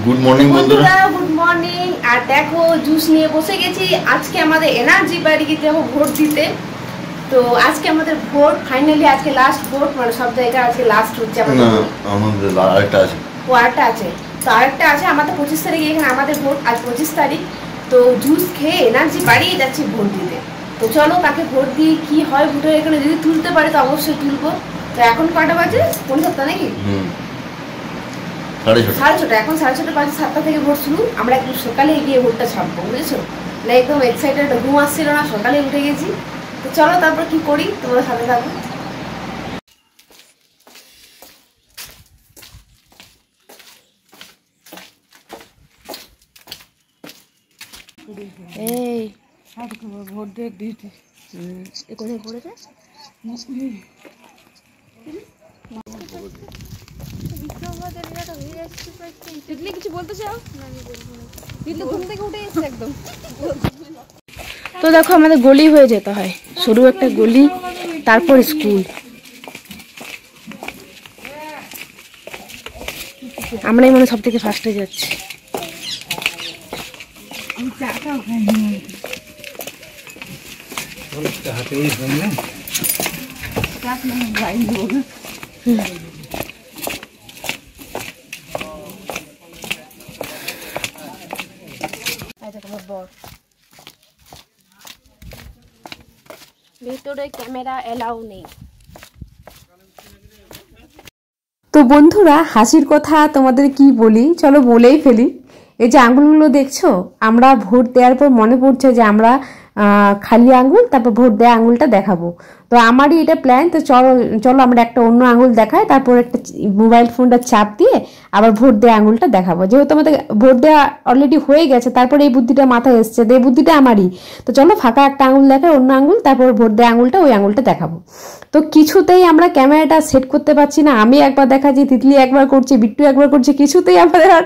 Good morning বন্ধুরা, good morning. আর দেখো juice নিয়ে বসে গেছি। আজকে আমাদের এনার্জি বাড়িয়ে যাবো ভোট দিতে। তো আজকে আমাদের ভোট ফাইনালি, আজকে লাস্ট ভোট, মানে সব জায়গায় আজকে লাস্ট হচ্ছে আমাদের। আমাদের আরেকটা আছে, আরেকটা আছে, তো আরেকটা আছে আমাদের 25 তারিখে, এখানে আমাদের ভোট আজ 25 তারিখ। তো জুস খেয়ে এনার্জি বাড়িয়ে যাচ্ছি ভোট দিতে। তো চলো তাকে ভোট দিয়ে কি হয়, ভোটের এখানে যদি তুলতে পারে তো অবশ্যই তুলবো। তো এখন কটা বাজে? 7:30 নাকি? 6:30। এখন 6:30 বাজে, 7টা থেকে ভোট শুরু। আমরা একটু সকালে গিয়ে ভোটটা ছাপবো, বুঝেছো? না একদম এক্সাইটেড, ঘুম আসছিল না, সকালে উঠে গেছি। তো চলো তারপর কি করি তোমরা সাথে থাকো। এই ভোট দিয়ে দিতে কোথায় পড়েছে? কিছু বলতে চাও? ঘুম থেকে উঠে এসছে একদম। তো দেখো আমাদের গলি হয়ে যেতে হয়, সরু একটা গলি, তারপর স্কুল। আমরাই মনে সব থেকে ফার্স্টে যাচ্ছি। ভিতরে ক্যামেরা এলাও নেই। তো বন্ধুরা, হাসির কথা তোমাদের কি বলি, চলো বলেই ফেলি। এই যে আঙ্গুলগুলো দেখছো, আমরা ভোট দেওয়ার পর মনে পড়ছে যে আমরা খালি আঙ্গুল তারপর ভোট দেওয়া আঙ্গুলটা দেখাবো। তো আমারই এটা প্ল্যান। তো চলো চলো আমরা একটা অন্য আঙ্গুল দেখাই, তারপর একটা মোবাইল ফোনটা চাপ দিয়ে আবার ভোট দেওয়া আঙ্গুলটা দেখাবো। যেহেতু আমাদের ভোট দেওয়া অলরেডি হয়ে গেছে, তারপর এই বুদ্ধিটা মাথায় এসছে, এই বুদ্ধিটা আমারই। তো চলো ফাঁকা একটা আঙ্গুল দেখাই, অন্য আঙ্গুল, তারপর ভোট দেওয়া আঙ্গুলটা, ওই আঙ্গুলটা দেখাবো। তো কিছুতেই আমরা ক্যামেরাটা সেট করতে পারছি না। আমি একবার দেখাচ্ছি, তিতলি একবার করছে, বিট্টু একবার করছে, কিছুতেই আমাদের আর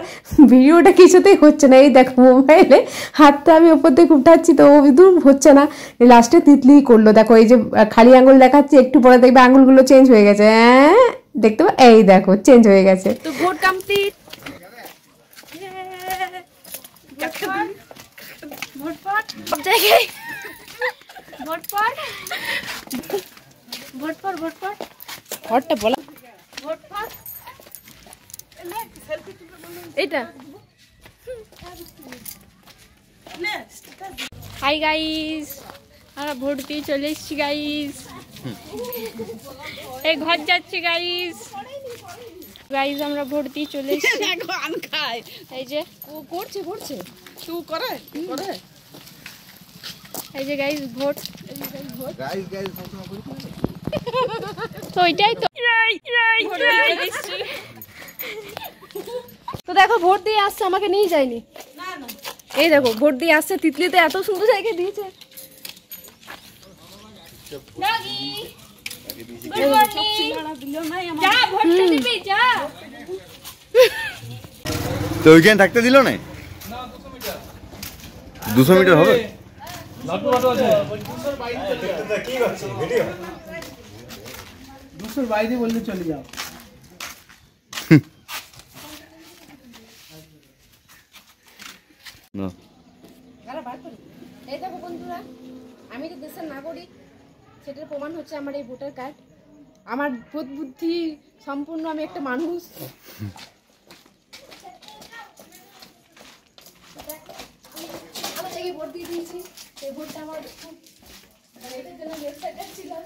ভিডিওটা কিছুতেই হচ্ছে না। এই দেখো মোবাইলে হাতটা আমি ওপর থেকে উঠাচ্ছি, তো ও বিদুর হচ্ছে না। লাস্টে তিতলি করলো। দেখো এই যে খালি আঙ্গুল দেখাচ্ছি, একটু পরে দেখবে আঙ্গুলগুলো চেঞ্জ হয়ে গেছে। হ্যাঁ দেখতে পাবো, এই দেখো চেঞ্জ হয়ে গেছে। তো ভোট কমপ্লিট। হাই গাইস, আমরা ভোট দিয়ে চলে এসেছি গাইস। এই ঘর যাচ্ছে গাইস। গাইস আমরা ভোট দিয়ে চলে এসেছি। এই যে ও করছে তুই করে এই যে গাইস ভোট। তো এটাই তো। তো দেখো ভোট দিয়ে আসছে, আমাকে নিয়ে যায়নি। এই দেখো ভোট দিয়ে আসছে, তিতলিতে এত সুন্দর জায়গায় দিয়েছে। তো ওইখানে থাকতে দিল না। 200 মিটার হবে। বাইরে বললে চলে যাও। এই দেখো বন্ধুরা, আমি তো দেশের নাগরিক, সেটার প্রমাণ হচ্ছে আমার এই ভোটার কার্ড। আমার বোধ বুদ্ধি সম্পূর্ণ, আমি একটা মানুষ। ভোট দিয়ে দিয়েছি, এই ভোটটা আমার খুব এটার জন্য এক্সাইটেড ছিলাম।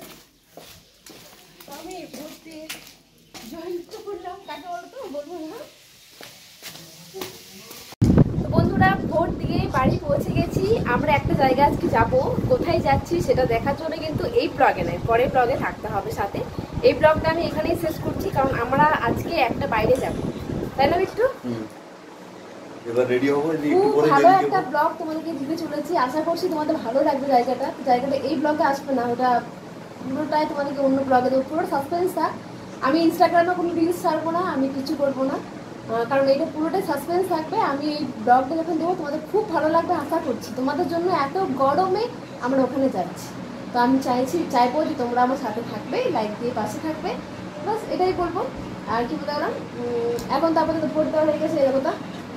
আমি ভোট দিয়ে জয়েন করলাম, কাকে বলতো বলবো না। তো বন্ধুরা, ভোট দিয়ে বাড়ি পৌঁছে গেছি। আমরা একটা জায়গা আজকে যাব, কোথায় যাচ্ছি সেটা দেখার জন্য কিন্তু এই ব্লগে নয়, পরের ব্লগে থাকতে হবে সাথে। এই ব্লগটা আমি এখানেই শেষ করছি, কারণ আমরা আজকে একটা বাইরে যাব, তাই না বিট্টু? এবার রেডি হবো, খুব ভালো একটা ব্লগ তোমাদেরকে দিতে চলেছি। আশা করছি তোমাদের ভালো লাগবে। জায়গাটা এই ব্লগে আসবে না, ওটা পুরোটাই তোমাদেরকে অন্য ব্লগে দেবো। পুরো সাসপেন্স থাক। আমি ইনস্টাগ্রামে কোনো রিলস ছাড়বো না, আমি কিছু করবো না, কারণ এটা পুরোটাই সাসপেন্স থাকবে। আমি এই ব্লগটা যখন দেবো তোমাদের খুব ভালো লাগবে আশা করছি। তোমাদের জন্য এত গরমে আমরা ওখানে যাচ্ছি, তো আমি চাইবো যে তোমরা আমার সাথে থাকবে, লাইক দিয়ে পাশে থাকবে, বাস এটাই বলবো। আর কি বললাম, এখন তারপরে ভোট দেওয়া হয়ে গেছে, এই কথা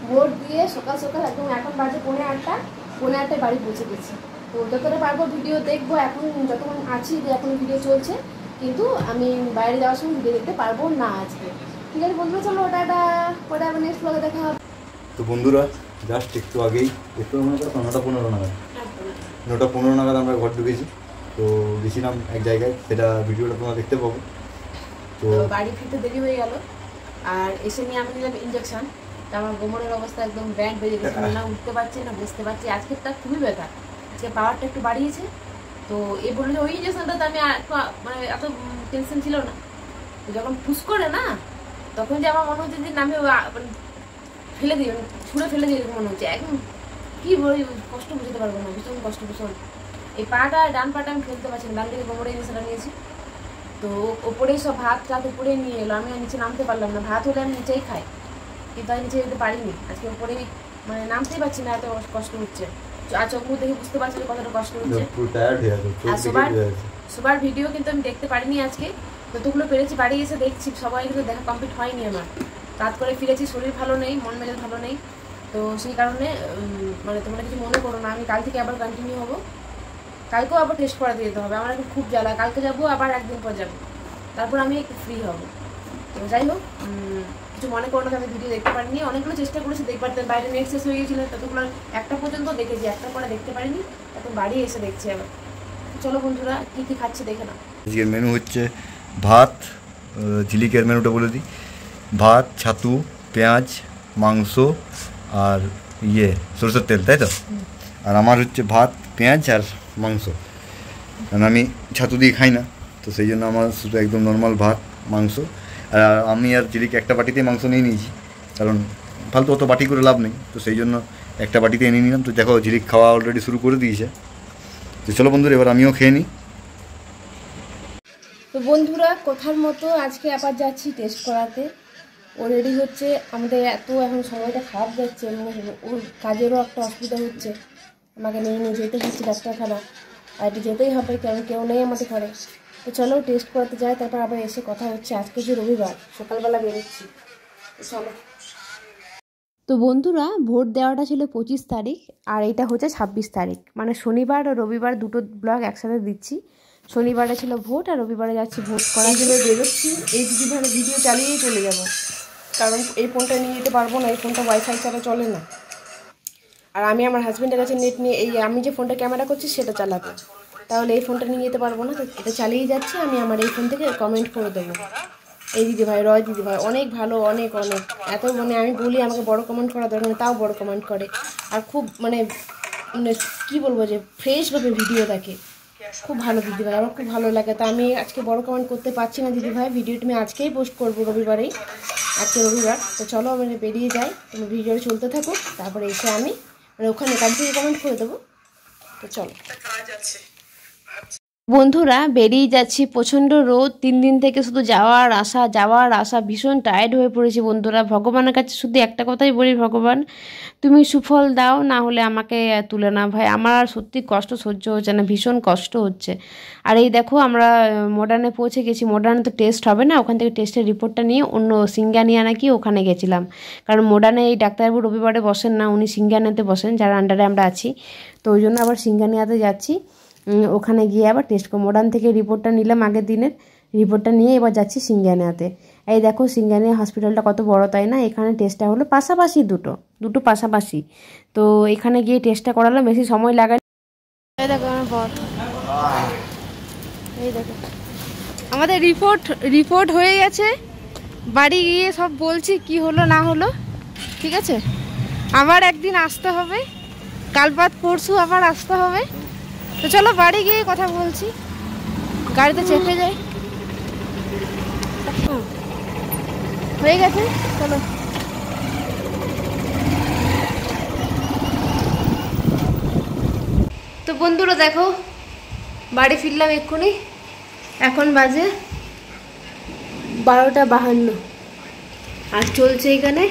ভোট দিয়ে সকাল সকাল একদম এখন বাজে 8:30 বাড়ি পৌঁছে গেছি। তো যতটা পারবো ভিডিও দেখবো, এখন যতক্ষণ আছি যে এখন ভিডিও চলছে, কিন্তু আমি বাইরে যাওয়ার সময় ভিডিও দেখতে পারবো না আজকে। ঠিক আছে বন্ধুরা, চলো ওটা আবার নেক্সট ব্লগে দেখা হবে। তো বন্ধুরা জাস্ট একটু আগেই, একটু মনে করো 9:15 নাগাদ, 9:15 নাগাদ আমরা ঘর ঢুকেছি। তো গেছিলাম এক জায়গায়, সেটা ভিডিওটা তোমরা দেখতে পাবো। তো বাড়ি ফিরতে দেরি হয়ে গেল, আর এসে নিয়ে আমি নিলাম ইঞ্জেকশন। তো আমার গোমরের অবস্থা একদম ব্যান্ড বেজে গেছে, না উঠতে পারছি না বসতে পারছি। আজকেরটা খুবই ব্যথা, আজকে পাওয়ারটা একটু বাড়িয়েছে। তো এ বললো যে ওই ইঞ্জেকশনটা তো আমি মানে এত টেনশন ছিল না। তো যখন ফুস করে না, তখন যে আমার মনে হচ্ছে যে আমি ফেলে দিই, ছুঁড়ে ফেলে দিই মনে হচ্ছে। একদম কি বলি, কষ্ট বুঝতে পারবো না, ভীষণ কষ্ট ভীষণ। এই পাটা, ডান পাটা আমি ফেলতে পারছি না, ডান দিকে গোমরে ইঞ্জেকশনটা নিয়েছি। তো ওপরেই সব ভাত টাত উপরেই নিয়ে এলো, আমি নিচে নামতে পারলাম না। ভাত হলে আমি নিচেই খাই, কিন্তু আমি নিচে যেতে পারিনি আজকে। উপরেই মানে নামতেই পারছি না, এত কষ্ট হচ্ছে। আর চোখ মুখ দেখে বুঝতে পারছি কতটা কষ্ট হচ্ছে। আর সবার ভিডিও কিন্তু আমি দেখতে পারিনি আজকে, যতগুলো পেরেছি বাড়ি এসে দেখছি। সবাই কিন্তু দেখা কমপ্লিট হয়নি আমার, রাত করে ফিরেছি, শরীর ভালো নেই, মন মেজাজ ভালো নেই। তো সেই কারণে মানে তোমরা কিছু মনে করো না, আমি কাল থেকে আবার কন্টিনিউ হবো। কালকেও আবার টেস্ট করাতে যেতে হবে, আমার এখন খুব জ্বালা। কালকে যাবো, আবার একদিন পর যাবো, তারপর আমি একটু ফ্রি হবো। তো যাই হোক, কিছু মনে করো না, আমি ভিডিও দেখতে পারিনি। অনেকগুলো চেষ্টা করেছি দেখতে পারতেন, বাইরে নেট শেষ হয়ে গিয়েছিল, ততগুলো একটা পর্যন্ত দেখেছি, একটা পরে দেখতে পারিনি। এখন বাড়ি এসে দেখছি আবার। চলো বন্ধুরা, কী কী খাচ্ছে দেখে না। আজকের মেনু হচ্ছে ভাত, ঝিলিকের মেনুটা বলে দিই। ভাত, ছাতু, পেঁয়াজ, মাংস আর সরষের তেল, তাই তো? আর আমার হচ্ছে ভাত, পেঁয়াজ আর মাংস, কারণ আমি ছাতু দিয়ে খাই না। তো সেই জন্য আমার শুধু একদম নর্মাল ভাত, মাংস। আর আমি আর ঝিলিক একটা বাটিতেই মাংস নিয়ে নিয়েছি, কারণ ফালতু অত বাটি করে লাভ নেই। তো সেই জন্য একটা বাটিতে এনে নিলাম। তো দেখো ঝিলিক খাওয়া অলরেডি শুরু করে দিয়েছে। তো চলো বন্ধুরা, এবার আমিও খেয়ে নিই। তো বন্ধুরা, কথার মতো আজকে আবার যাচ্ছি টেস্ট করাতে। ও রেডি হচ্ছে। আমাদের এত এখন সময়টা খারাপ যাচ্ছে, মানে ওর কাজেরও একটা অসুবিধা হচ্ছে, আমাকে নিয়ে যেতে হচ্ছে ডাক্তারখানা। আর এটি যেতেই হবে, কারণ কেউ নেই আমাদের ঘরে। তো চলো টেস্ট করাতে যাই, তারপর আবার এসে কথা হচ্ছে। আজকে যে রবিবার, সকালবেলা বেরোচ্ছি, চলো। তো বন্ধুরা, ভোট দেওয়াটা ছিল 25 তারিখ, আর এটা হচ্ছে 26 তারিখ, মানে শনিবার আর রবিবার দুটো ব্লগ একসাথে দিচ্ছি। শনিবারে ছিল ভোট, আর রবিবারে যাচ্ছি ভোট করা। এইগুলো বেরোচ্ছি, এই দিদিভাবে ভিডিও চালিয়েই চলে যাব, কারণ এই ফোনটা নিয়ে যেতে পারবো না, এই ফোনটা ওয়াইফাই ছাড়া চলে না। আর আমি আমার হাজব্যান্ডের কাছে নেট নিয়ে, এই আমি যে ফোনটা ক্যামেরা করছি সেটা চালাবো, তাহলে এই ফোনটা নিয়ে যেতে পারবো না। তো এটা চালিয়ে যাচ্ছে, আমি আমার এই ফোন থেকে কমেন্ট করে দেবো। এই দিদিভাই, রয় দিদিভাই অনেক ভালো, অনেক অনেক, এত মানে আমি বলি আমাকে বড় কমেন্ট করা দরকার নেই, তাও বড় কমেন্ট করে। আর খুব মানে মানে কী বলবো, যে ফ্রেশভাবে ভিডিও দেখে, খুব ভালো দিদিভাই, আমার খুব ভালো লাগে। তা আমি আজকে বড় কমেন্ট করতে পারছি না দিদিভাই, ভিডিওটা আমি আজকেই পোস্ট করবো, রবিবারেই, আজকে রবিবার। তো চলো আমি বেরিয়ে যাই, তুমি ভিডিও চলতে থাকো, তারপরে এসে আমি মানে ওখানে কাজ থেকে কমেন্ট করে দেবো। তো চলো বন্ধুরা, বেরিয়ে যাচ্ছি। প্রচণ্ড রোদ, 3 দিন থেকে শুধু যাওয়ার আসা, ভীষণ টায়ার্ড হয়ে পড়েছি বন্ধুরা। ভগবানের কাছে শুধু একটা কথাই বলি, ভগবান তুমি সুফল দাও, না হলে আমাকে তুলে না ভাই। আমার আর সত্যি কষ্ট সহ্য হচ্ছে না, ভীষণ কষ্ট হচ্ছে। আর এই দেখো, আমরা মডার্নে পৌঁছে গেছি। মডার্নে তো টেস্ট হবে না, ওখান থেকে টেস্টের রিপোর্টটা নিয়ে অন্য সিঙ্গানিয়া নাকি ওখানে গেছিলাম। কারণ মডার্নে এই ডাক্তারবাবু রবিবারে বসেন না, উনি সিঙ্গানিয়াতে বসেন, যার আন্ডারে আমরা আছি। তো ওই জন্য আবার সিঙ্গানিয়াতে যাচ্ছি, ওখানে গিয়ে আবার টেস্ট করব। মডার্ন থেকে রিপোর্টটা নিলাম, আগের দিনের রিপোর্টটা নিয়ে এবার যাচ্ছি সিঙ্গানিয়াতে। এই দেখো সিঙ্গানিয়া হসপিটালটা কত বড়, তাই না? এখানে টেস্টটা হলো পাশাপাশি, দুটো পাশাপাশি। তো এখানে গিয়ে টেস্টটা করালাম, বেশি সময় লাগাই। এই দেখো আমার বর, এই দেখো আমাদের রিপোর্ট হয়ে গেছে। বাড়ি গিয়ে সব বলছি কি হলো না হলো, ঠিক আছে? আবার একদিন আসতে হবে, কাল বাদ পরশু আবার আসতে হবে। তো চলো বাড়ি গিয়ে কথা বলছি, গাড়িতে চেপে যাই। হয়ে গেছে, চলো। তো বন্ধুরা দেখো, বাড়ি ফিরলাম এক্ষুনি, এখন বাজে 12:52, আর চলছে এখানে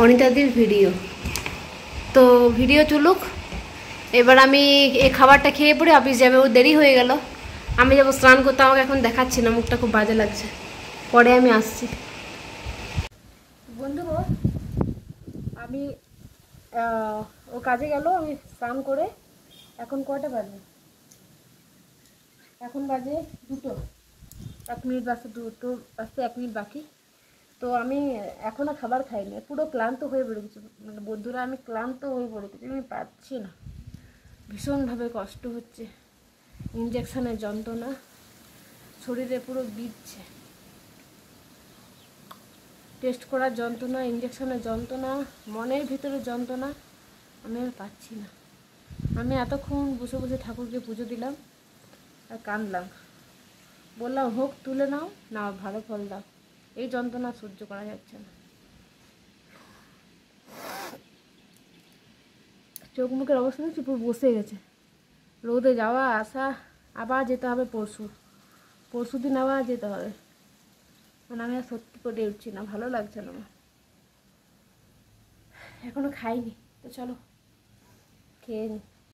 অনিতাদির ভিডিও। তো ভিডিও চলুক, এবার আমি এই খাবারটা খেয়ে পড়ে অফিস যাবে, ও দেরি হয়ে গেল। আমি যাবো স্নান করতে, আমাকে এখন দেখাচ্ছি না, মুখটা খুব বাজে লাগছে, পরে আমি আসছি। বন্ধু ও কাজে গেল, আমি স্নান করে এখন কয়টা বাজে, এখন বাজে 2টো, 1 মিনিট বাজতে 2টো বাজতে 1 মিনিট বাকি। তো আমি এখনও খাবার খাইনি, পুরো ক্লান্ত হয়ে পড়ে গেছি, মানে বন্ধুরা আমি ক্লান্ত হয়ে পড়ে গেছি, আমি পাচ্ছি না, ভীষণভাবে কষ্ট হচ্ছে, ইঞ্জেকশনের যন্ত্রণা শরীরে পুরো বিঁধছে, টেস্ট করার যন্ত্রণা, ইঞ্জেকশনের যন্ত্রণা, মনের ভিতরে যন্ত্রণা, আমি আর পাচ্ছি না। আমি এতক্ষণ বসে বসে ঠাকুরকে পুজো দিলাম আর কাঁদলাম, বললাম হোক তুলে নাও, না ভালো ফল দাও, এই যন্ত্রণা সহ্য করা যাচ্ছে না। চোখ মুখের অবস্থা দেখছি পুরো বসে গেছে, রোদে যাওয়া আসা, আবার যেতে হবে পরশু দিন আবার যেতে হবে, মানে আমি আর সত্যি করে উঠছি না, ভালো লাগছে না আমার, এখনো খাইনি, তো চলো খেয়ে নিই।